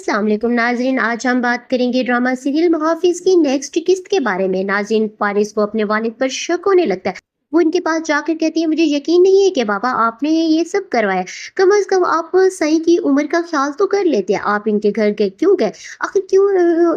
अस्सलाम वालेकुम नाज़रीन। आज हम बात करेंगे ड्रामा सीरियल मुहाफिज की नेक्स्ट किस्त के बारे में। नाज़रीन, पारिस को अपने वालिद पर शक होने लगता है। वो इनके पास जाकर कहती है, मुझे यकीन नहीं है कि बाबा आपने ये सब करवाया। कम से कम आप सही की उम्र का ख्याल तो कर लेते। आप इनके घर गए क्यों गए? आखिर क्यों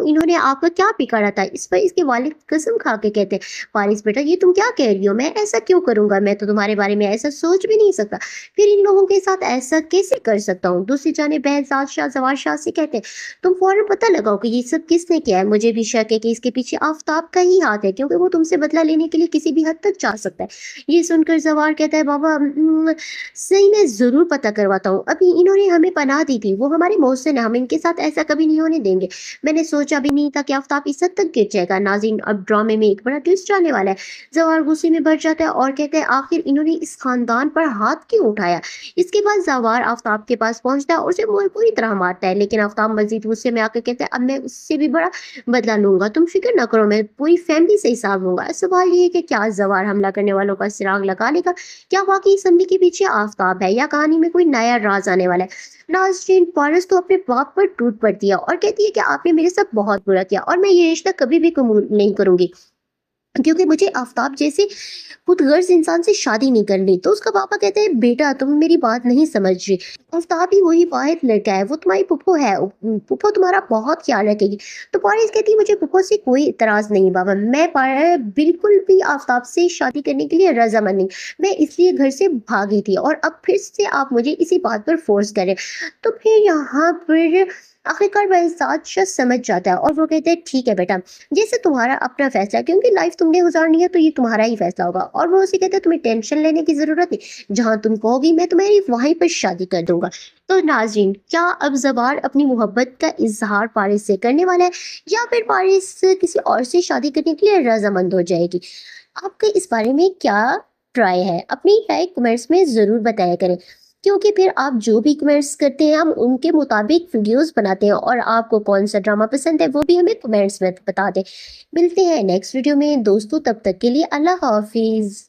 इन्होंने आपका क्या बिगाड़ा था? इस पर इसके वालिद कसम खा के कहते हैं, पारिस बेटा ये तुम क्या कह रही हो? मैं ऐसा क्यों करूंगा? मैं तो तुम्हारे बारे में ऐसा सोच भी नहीं सकता। फिर इन लोगों के साथ ऐसा कैसे कर सकता हूँ? दूसरी जाने बहजाद शाह जवार शाह से कहते हैं, तुम फौरन पता लगाओ कि ये सब किसने किया है। मुझे भी शक है कि इसके पीछे आफताब का ही हाथ है, क्योंकि वो तुमसे बदला लेने के लिए किसी भी हद तक जा सकता है। ये सुनकर जवार कहता है, बाबा सही में जरूर पता करवाता हूँ। अभी इन्होंने हमें पनाह दी थी, वो हमारे मोहसिन है, हम इनके साथ ऐसा कभी नहीं होने देंगे। मैंने सोचा भी नहीं था कि आफताब इस हद तक गिर जाएगा। नाज़रीन, अब ड्रामे में एक बड़ा ट्विस्ट आने वाला है। जवार गुस्से में भर जाता है और कहता है, आखिर इन्होंने इस खानदान पर हाथ क्यों उठाया? इसके बाद जवार आफ्ताब के पास पहुंचता है और उसे पूरी तरह मारता है, लेकिन आफ्ताब मजीद गुस्से में आकर कहता है, अब मैं उससे भी बड़ा बदला लूंगा, तुम फिक्र ना करो, मैं पूरी फैमिली से हिसाब लूंगा। सवाल ये है कि क्या जवार हमला करने वालों का सुराग लगा लेगा? क्या वाकई इस हमले के पीछे आफ्ताब है, या कहानी में कोई नया राज आने वाला है? नाज़रीन, पारस तो अपने बाप पर टूट पड़ती है और कहती है कि आपने मेरे साथ बहुत बुरा किया और मैं ये रिश्ता कभी भी कबूल नहीं करूंगी, क्योंकि मुझे आफ्ताब जैसे खुदगर्ज इंसान से शादी नहीं करनी। तो उसका पापा कहते हैं, बेटा तुम मेरी बात नहीं समझ रही, आफ्ताब ही वही वाहिद लड़का है, वो तुम्हारी पुप्पो है, पुप्पो तुम्हारा बहुत ख्याल रखेगी। तो पारिस कहती है, मुझे पुप्पो से कोई इतराज नहीं बाबा, मैं बिल्कुल भी आफ्ताब से शादी करने के लिए रजामंद नहीं। मैं इसलिए घर से भागी थी और अब फिर से आप मुझे इसी बात पर फोर्स करें। तो फिर यहाँ पर आखिरकार बहजाद शाह समझ जाता है और वो कहते हैं, ठीक है बेटा, जैसे तुम्हारा अपना फैसला, क्योंकि लाइफ तुमने गुजारनी है तो ये तुम्हारा ही फैसला होगा। और वो उसे कहता है, तुम्हें टेंशन लेने की जरूरत नहीं, जहां तुम कहोगी मैं तुम्हारी वहीं पर शादी कर दूंगा। तो नाज़रीन, क्या अब जबार अपनी मोहब्बत का इजहार पारिस से करने वाला है, या फिर पारिस किसी और से शादी करने के लिए रजामंद हो जाएगी? आपका इस बारे में क्या राय है? अपनी राय कमेंट्स में जरूर बताया करें, क्योंकि फिर आप जो भी कमेंट्स करते हैं हम उनके मुताबिक वीडियोस बनाते हैं। और आपको कौन सा ड्रामा पसंद है वो भी हमें कमेंट्स में बता दें। मिलते हैं नेक्स्ट वीडियो में दोस्तों, तब तक के लिए अल्लाह हाफिज।